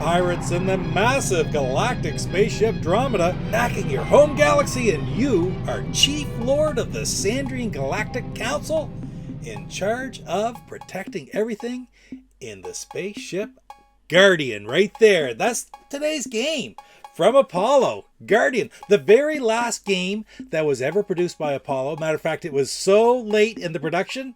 pirates in the massive galactic spaceship Dromeda, attacking your home galaxy, and you are Chief Lord of the Sandrian Galactic Council, in charge of protecting everything in the spaceship Guardian. Right there, that's today's game. From Apollo, Guardian, the very last game that was ever produced by Apollo. Matter of fact, it was so late in the production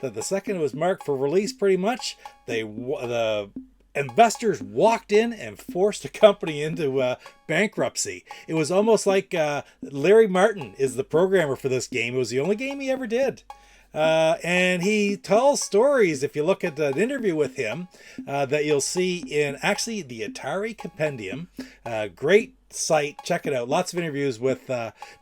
that the second it was marked for release, pretty much, the investors walked in and forced the company into bankruptcy. It was almost like Larry Martin is the programmer for this game. It was the only game he ever did. And he tells stories, if you look at an interview with him, that you'll see in actually the Atari Compendium. Great site, check it out. Lots of interviews with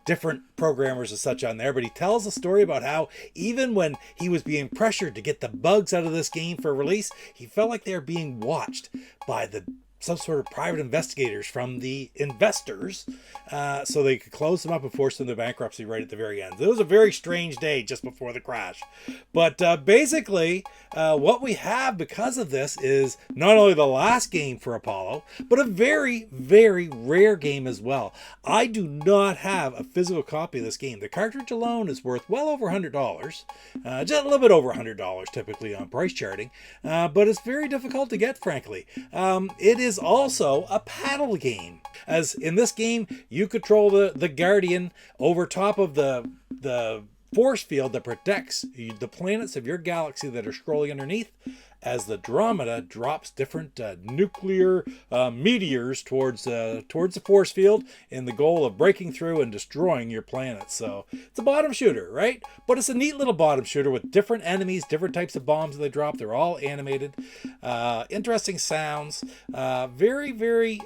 different programmers and such on there. But he tells a story about how even when he was being pressured to get the bugs out of this game for release, he felt like they were being watched by some sort of private investigators from the investors, so they could close them up and force them to bankruptcy right at the very end. It was a very strange day just before the crash. But basically, what we have because of this is not only the last game for Apollo, but a very, very rare game as well. I do not have a physical copy of this game. The cartridge alone is worth well over $100, just a little bit over $100 typically on price charting, but it's very difficult to get, frankly. It is also a paddle game, as in this game you control the Guardian over top of the force field that protects the planets of your galaxy that are scrolling underneath, as the Dromeda drops different nuclear meteors towards the force field in the goal of breaking through and destroying your planet. So it's a bottom shooter, right? But it's a neat little bottom shooter with different enemies, different types of bombs that they drop. They're all animated. Interesting sounds. Very, very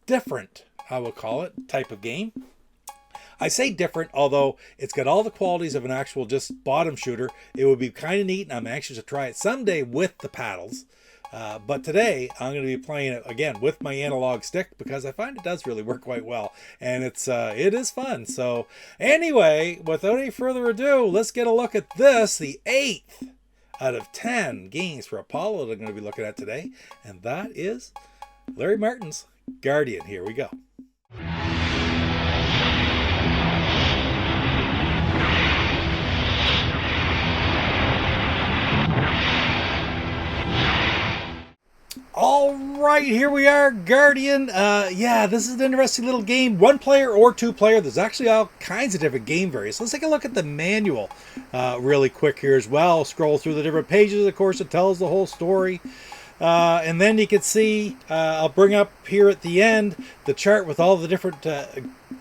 different, I will call it, type of game. I say different, although it's got all the qualities of an actual just bottom shooter. It would be kind of neat, and I'm anxious to try it someday with the paddles. But today, I'm going to be playing it, again, with my analog stick, because I find it does really work quite well. And it is fun. So anyway, without any further ado, let's get a look at this, the 8th out of 10 games for Apollo that I'm going to be looking at today. And that is Larry Martin's Guardian. Here we go. All right, here we are, Guardian. Yeah, this is an interesting little game. 1 player or 2 player. There's actually all kinds of different game variants. Let's take a look at the manual really quick here as well. Scroll through the different pages. Of course, it tells the whole story. And then you can see, I'll bring up here at the end the chart with all the different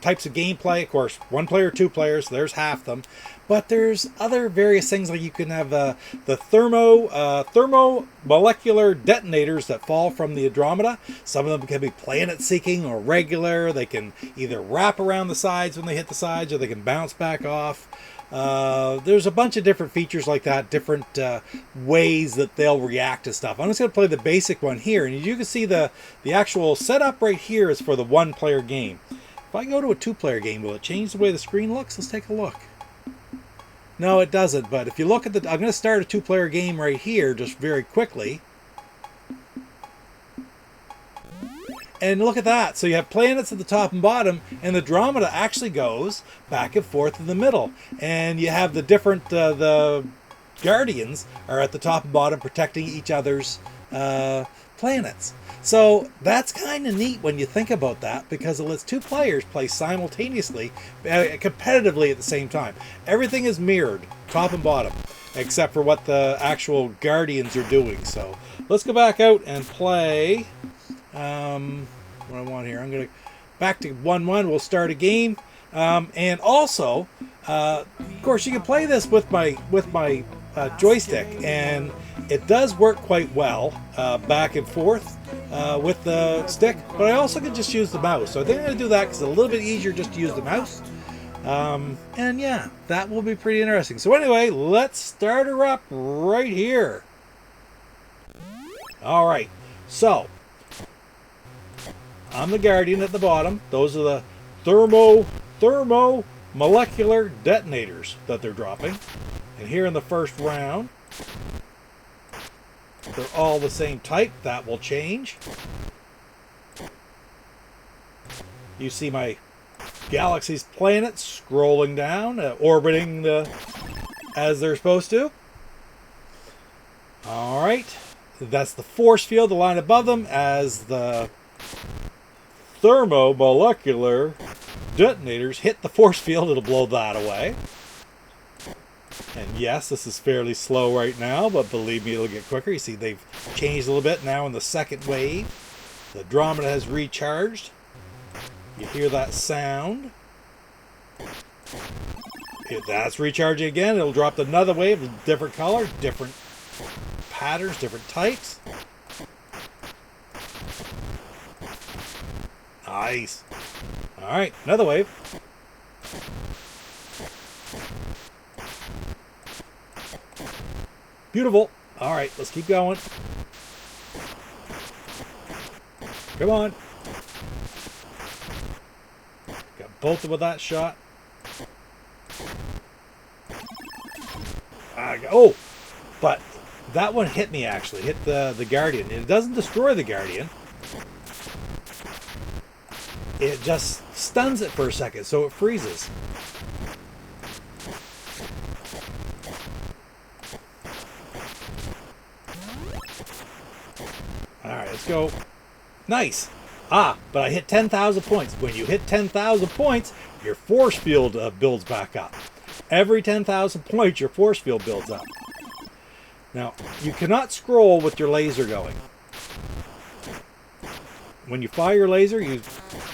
types of gameplay. Of course, 1 player, 2 players, there's half them. But there's other various things, like you can have the Thermo-Molecular Detonators that fall from the Andromeda. Some of them can be planet-seeking or regular. They can either wrap around the sides when they hit the sides, or they can bounce back off. There's a bunch of different features like that, different ways that they'll react to stuff. I'm just going to play the basic one here, and you can see the actual setup right here is for the 1-player game. If I go to a 2-player game, will it change the way the screen looks? Let's take a look. No, it doesn't, but if you look at I'm going to start a 2-player game right here just very quickly. And look at that. So you have planets at the top and bottom, and the Dromeda actually goes back and forth in the middle. And you have the different, the Guardians are at the top and bottom protecting each other's planets. So that's kind of neat when you think about that, because it lets 2 players play simultaneously, competitively at the same time. Everything is mirrored, top and bottom, except for what the actual Guardians are doing. So let's go back out and play. What I want here, I'm going to back to 1-1. We'll start a game. And also, of course, you can play this with my joystick, and it does work quite well back and forth with the stick, but I also can just use the mouse. So I think I'm going to do that because it's a little bit easier just to use the mouse. And yeah, that will be pretty interesting. So anyway, let's start her up right here. All right, so I'm the Guardian at the bottom. Those are the Thermo-Molecular Detonators that they're dropping. And here in the first round, they're all the same type. That will change. You see my galaxy's planets scrolling down, orbiting as they're supposed to. All right, that's the force field, the line above them, as the Thermo-Molecular Detonators hit the force field. It'll blow that away. And yes, this is fairly slow right now, but believe me, it'll get quicker. You see, they've changed a little bit now in the second wave. The Dromeda has recharged. You hear that sound. If that's recharging again, it'll drop another wave of different color, different patterns, different types. Nice. All right, another wave. Beautiful. All right, let's keep going. Come on. Got both with that shot. Oh, but that one hit me actually. Hit the Guardian. It doesn't destroy the Guardian. It just stuns it for a second, so it freezes. Alright, let's go. Nice! Ah, but I hit 10,000 points. When you hit 10,000 points, your force field builds back up. Every 10,000 points, your force field builds up. Now, you cannot scroll with your laser going. When you fire your laser,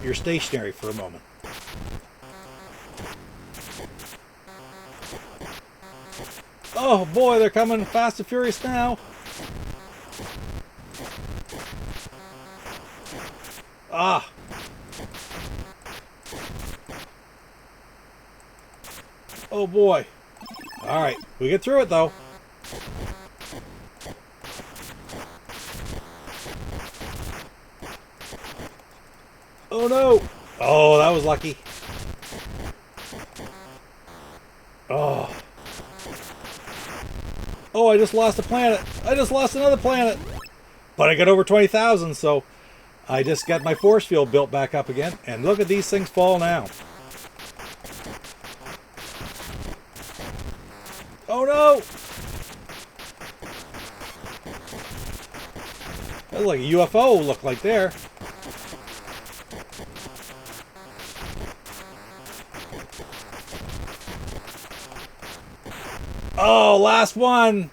you're stationary for a moment. Oh boy, they're coming fast and furious now. Ah. Oh boy. All right, we get through it though. Oh no! Oh, that was lucky. Oh. Oh, I just lost a planet. I just lost another planet. But I got over 20,000, so I just got my force field built back up again. And look at these things fall now. Oh no! That's like a UFO look like there. Oh, last one.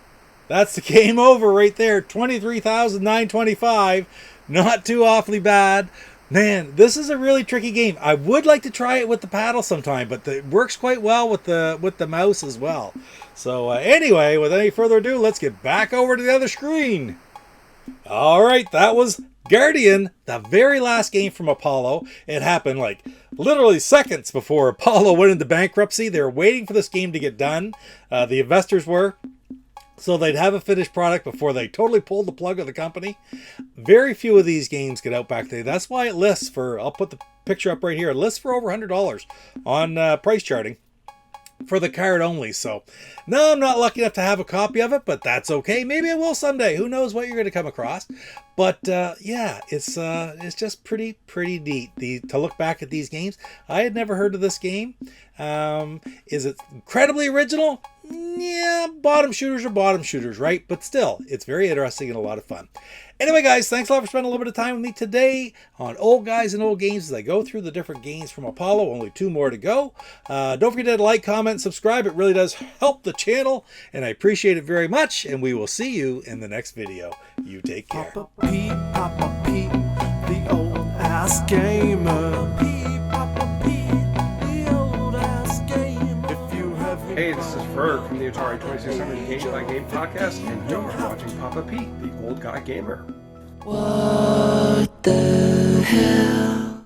That's the game over right there. 23,925. Not too awfully bad. Man, this is a really tricky game. I would like to try it with the paddle sometime, but it works quite well with the mouse as well. So anyway, with any further ado, let's get back over to the other screen. All right, that was Guardian, the very last game from Apollo. It happened like literally seconds before Apollo went into bankruptcy. They were waiting for this game to get done. The investors were. So they'd have a finished product before they totally pulled the plug of the company. Very few of these games get out back then. That's why it lists for, I'll put the picture up right here, it lists for over $100 on price charting for the card only. So no, I'm not lucky enough to have a copy of it, but that's okay. Maybe I will someday. Who knows what you're going to come across. But yeah, it's just pretty neat to look back at these games. I had never heard of this game. Is it incredibly original? Yeah, bottom shooters are bottom shooters, right? But still, it's very interesting and a lot of fun. Anyway, guys, thanks a lot for spending a little bit of time with me today on Old Guys and Old Games as I go through the different games from Apollo. Only 2 more to go. Don't forget to like, comment, subscribe. It really does help the channel, and I appreciate it very much. And we will see you in the next video. You take care. Papa Pete, the old ass gamer. Papa Pete, the old ass gamer. If you have Hey, this is Ferg from the Atari 2600 Game by Game podcast, and you're watching Papa Pete, the old guy gamer. what the hell?